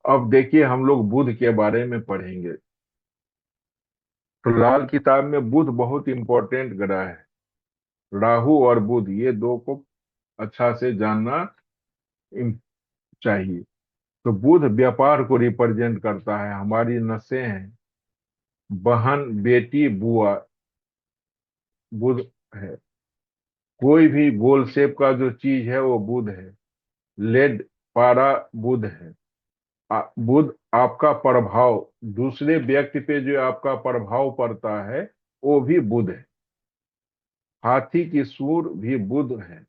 अब देखिए हम लोग बुध के बारे में पढ़ेंगे। तो लाल किताब में बुध बहुत इंपॉर्टेंट ग्रह है। राहु और बुध ये दो को अच्छा से जानना इम- चाहिए। तो बुध व्यापार को रिप्रेजेंट करता है, हमारी नसें हैं, बहन, बेटी, बुआ, बुध है। कोई भी गोल शेप का जो चीज है वो बुध है। लेड, पारा, बुध है। बुध आपका प्रभाव, दूसरे व्यक्ति पे जो आपका प्रभाव पड़ता है वो भी बुध है। हाथी की सूंड भी बुध है।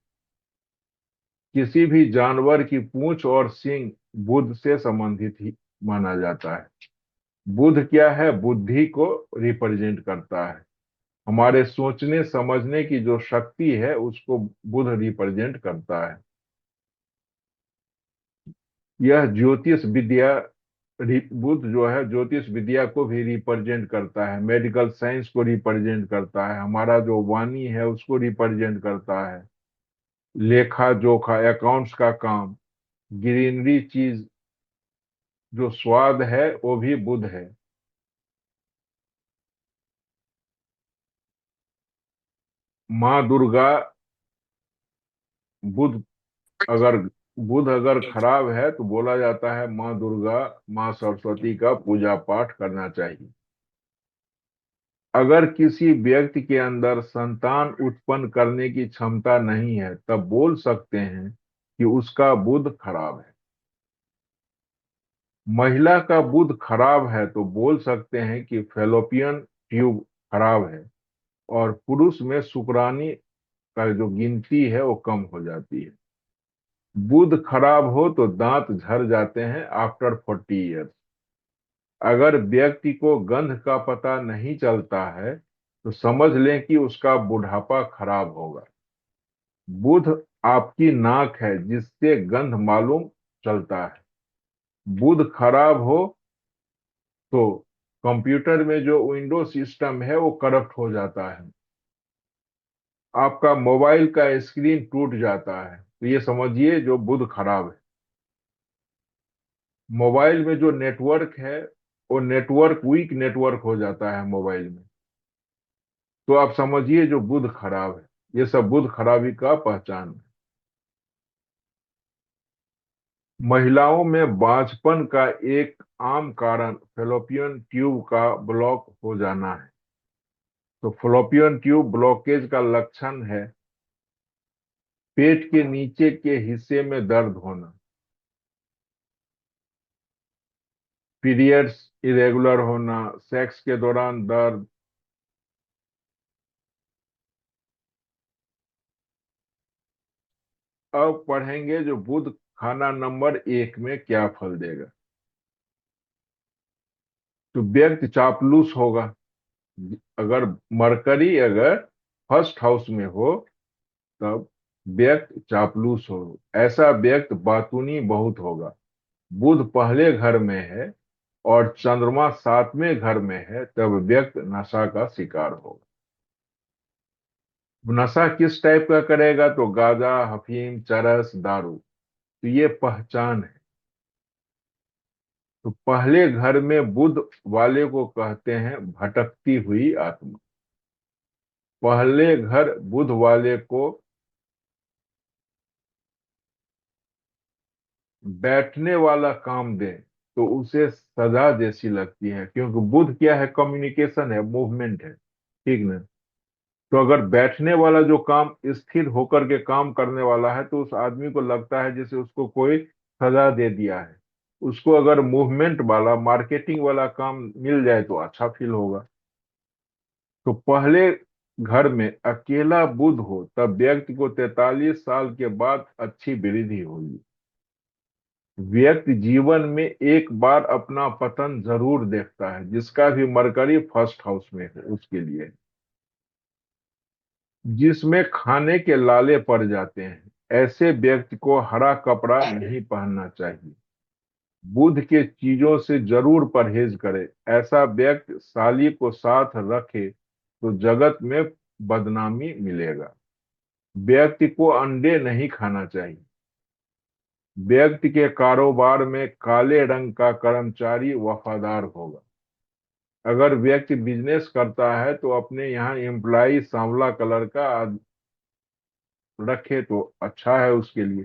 किसी भी जानवर की पूंछ और सींग बुध से संबंधित ही माना जाता है। बुध क्या है? बुद्धि को रिप्रेजेंट करता है। हमारे सोचने समझने की जो शक्ति है उसको बुध रिप्रेजेंट करता है। यह ज्योतिष विद्या, बुध जो है ज्योतिष विद्या को भी रिप्रेजेंट करता है, मेडिकल साइंस को रिप्रेजेंट करता है, हमारा जो वाणी है उसको रिप्रेजेंट करता है, लेखा जोखा, अकाउंट्स का काम, ग्रीनरी चीज, जो स्वाद है वो भी बुध है। माँ दुर्गा, बुध अगर बुध अगर खराब है तो बोला जाता है माँ दुर्गा, माँ सरस्वती का पूजा पाठ करना चाहिए। अगर किसी व्यक्ति के अंदर संतान उत्पन्न करने की क्षमता नहीं है तब बोल सकते हैं कि उसका बुध खराब है। महिला का बुध खराब है तो बोल सकते हैं कि फेलोपियन ट्यूब खराब है। और पुरुष में शुक्राणु का जो गिनती है वो कम हो जाती है। बुध खराब हो तो दांत झड़ जाते हैं आफ्टर 40 ईयर्स। अगर व्यक्ति को गंध का पता नहीं चलता है तो समझ लें कि उसका बुढ़ापा खराब होगा। बुध आपकी नाक है जिससे गंध मालूम चलता है। बुध खराब हो तो कंप्यूटर में जो विंडो सिस्टम है वो करप्ट हो जाता है। आपका मोबाइल का स्क्रीन टूट जाता है तो ये समझिए जो बुध खराब है। मोबाइल में जो नेटवर्क है वो नेटवर्क वीक नेटवर्क हो जाता है मोबाइल में, तो आप समझिए जो बुध खराब है। ये सब बुध खराबी का पहचान है। महिलाओं में बांझपन का एक आम कारण फेलोपियन ट्यूब का ब्लॉक हो जाना है। तो फेलोपियन ट्यूब ब्लॉकेज का लक्षण है पेट के नीचे के हिस्से में दर्द होना, पीरियड्स इरेगुलर होना, सेक्स के दौरान दर्द। अब पढ़ेंगे जो बुध खाना नंबर 1 में क्या फल देगा। तो व्यक्ति चापलूस होगा। अगर मरकरी अगर फर्स्ट हाउस में हो तब व्यक्ति चापलूस हो, ऐसा व्यक्ति बातूनी बहुत होगा। बुध पहले घर में है और चंद्रमा 7वें घर में है तब व्यक्ति नशा का शिकार होगा। नशा किस टाइप का करेगा? तो गांजा, अफीम, चरस, दारू। तो ये पहचान है। तो पहले घर में बुध वाले को कहते हैं भटकती हुई आत्मा। पहले घर बुध वाले को बैठने वाला काम दे तो उसे सजा जैसी लगती है, क्योंकि बुध क्या है? कम्युनिकेशन है, मूवमेंट है, ठीक ना। तो अगर बैठने वाला जो काम स्थिर होकर के काम करने वाला है तो उस आदमी को लगता है जैसे उसको कोई सजा दे दिया है। उसको अगर मूवमेंट वाला, मार्केटिंग वाला काम मिल जाए तो अच्छा फील होगा। तो पहले घर में अकेला बुध हो तब व्यक्ति को 43 साल के बाद अच्छी वृद्धि होगी। व्यक्ति जीवन में एक बार अपना पतन जरूर देखता है, जिसका भी मरकरी फर्स्ट हाउस में है उसके लिए। जिसमें खाने के लाले पड़ जाते हैं ऐसे व्यक्ति को हरा कपड़ा नहीं पहनना चाहिए। बुध के चीजों से जरूर परहेज करे। ऐसा व्यक्ति साली को साथ रखे तो जगत में बदनामी मिलेगा। व्यक्ति को अंडे नहीं खाना चाहिए। व्यक्ति के कारोबार में काले रंग का कर्मचारी वफादार होगा। अगर व्यक्ति बिजनेस करता है तो अपने यहाँ एम्प्लाई सांवला कलर का रखे तो अच्छा है उसके लिए।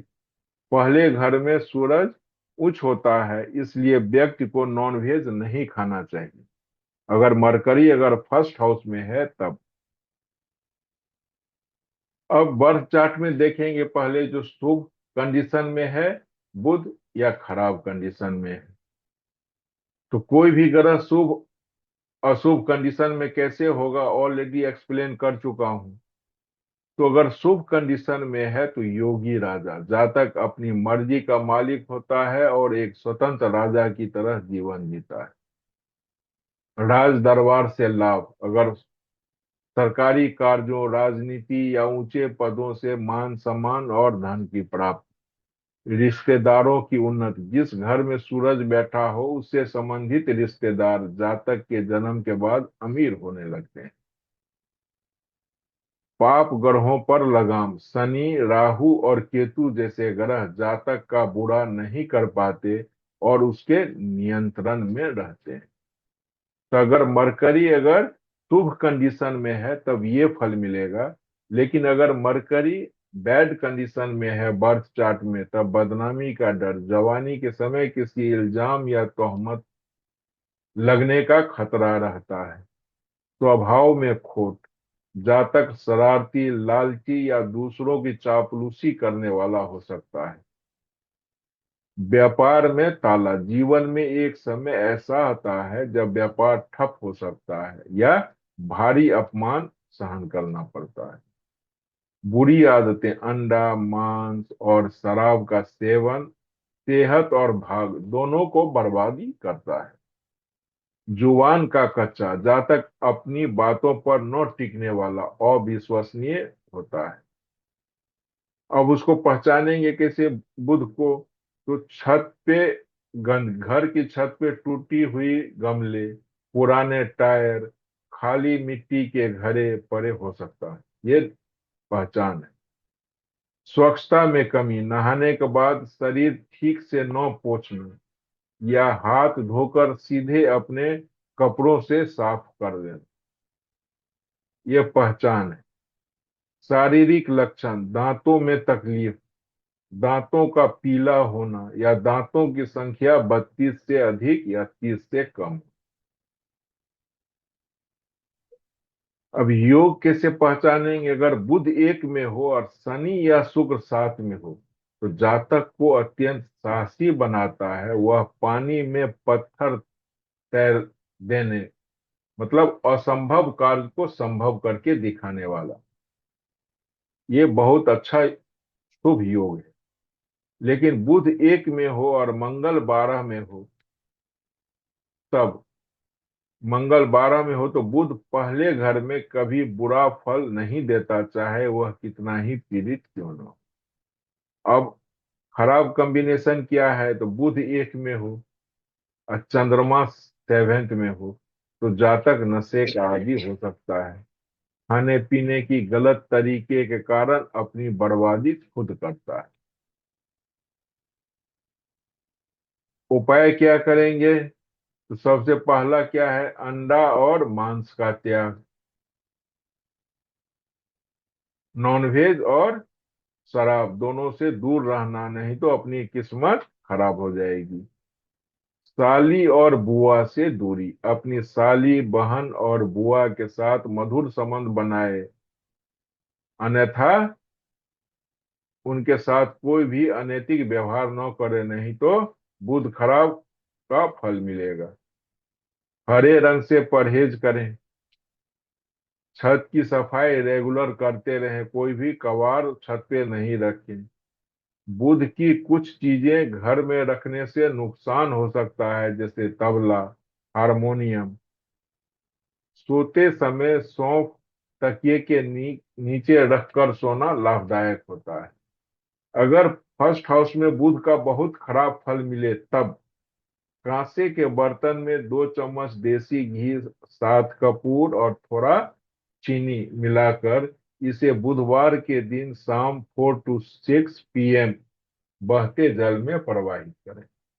पहले घर में सूरज उच्च होता है, इसलिए व्यक्ति को नॉनवेज नहीं खाना चाहिए। अगर मरकरी अगर फर्स्ट हाउस में है तब। अब बर्थ चार्ट में देखेंगे पहले जो शुभ कंडीशन में है बुध या खराब कंडीशन में है। तो कोई भी ग्रह शुभ अशुभ कंडीशन में कैसे होगा ऑलरेडी एक्सप्लेन कर चुका हूं। तो अगर शुभ कंडीशन में है तो योगी राजा, जातक अपनी मर्जी का मालिक होता है और एक स्वतंत्र राजा की तरह जीवन जीता है। राज दरबार से लाभ, अगर सरकारी कार्यों, राजनीति या ऊंचे पदों से मान सम्मान और धन की प्राप्ति। रिश्तेदारों की उन्नति, जिस घर में सूरज बैठा हो उससे संबंधित रिश्तेदार जातक के जन्म के बाद अमीर होने लगते हैं। पाप ग्रहों पर लगाम, शनि, राहु और केतु जैसे ग्रह जातक का बुरा नहीं कर पाते और उसके नियंत्रण में रहते हैं। तो अगर मरकरी अगर शुभ कंडीशन में है तब ये फल मिलेगा। लेकिन अगर मरकरी बैड कंडीशन में है बर्थ चार्ट में तब बदनामी का डर, जवानी के समय किसी इल्जाम या तोहमत लगने का खतरा रहता है। स्वभाव में खोट, जातक शरारती, लालची या दूसरों की चापलूसी करने वाला हो सकता है। व्यापार में ताला, जीवन में एक समय ऐसा आता है जब व्यापार ठप हो सकता है या भारी अपमान सहन करना पड़ता है। बुरी आदतें, अंडा, मांस और शराब का सेवन सेहत और भाग दोनों को बर्बादी करता है। जुबान का कच्चा, जातक अपनी बातों पर न टिकने वाला अविश्वसनीय होता है। अब उसको पहचानेंगे कैसे बुध को। तो छत पे गंद, घर की छत पे टूटी हुई गमले, पुराने टायर, खाली मिट्टी के घड़े पड़े हो सकता है, ये पहचान है। स्वच्छता में कमी, नहाने के बाद शरीर ठीक से न पोंछना या हाथ धोकर सीधे अपने कपड़ों से साफ कर देना, ये पहचान है। शारीरिक लक्षण, दांतों में तकलीफ, दांतों का पीला होना या दांतों की संख्या 32 से अधिक या 30 से कम। अब योग कैसे पहचानेंगे। अगर बुध एक में हो और शनि या शुक्र साथ में हो तो जातक को अत्यंत साहसी बनाता है। वह पानी में पत्थर तैर देने, मतलब असंभव कार्य को संभव करके दिखाने वाला, ये बहुत अच्छा शुभ योग है। लेकिन बुध एक में हो और मंगल 12 में हो तब, मंगल 12 में हो तो बुध पहले घर में कभी बुरा फल नहीं देता, चाहे वह कितना ही पीड़ित क्यों न हो। अब खराब कॉम्बिनेशन क्या है। तो बुध एक में हो और चंद्रमा सेवेंथ में हो तो जातक नशे का आदी हो सकता है। खाने पीने की गलत तरीके के कारण अपनी बर्बादी खुद करता है। उपाय क्या करेंगे। तो सबसे पहला क्या है, अंडा और मांस का त्याग, नॉनवेज और शराब दोनों से दूर रहना, नहीं तो अपनी किस्मत खराब हो जाएगी। साली और बुआ से दूरी, अपनी साली, बहन और बुआ के साथ मधुर संबंध बनाए, अन्यथा उनके साथ कोई भी अनैतिक व्यवहार न करे, नहीं तो बुध खराब का फल मिलेगा। हरे रंग से परहेज करें। छत की सफाई रेगुलर करते रहें, कोई भी कबाड़ छत पे नहीं रखें। बुध की कुछ चीजें घर में रखने से नुकसान हो सकता है, जैसे तबला, हारमोनियम। सोते समय सौंफ तकिए के नीचे रखकर सोना लाभदायक होता है। अगर फर्स्ट हाउस में बुध का बहुत खराब फल मिले तब कांसे के बर्तन में 2 चम्मच देसी घी, 7 कपूर और थोड़ा चीनी मिलाकर इसे बुधवार के दिन शाम 4 to 6 PM बहते जल में प्रवाहित करें।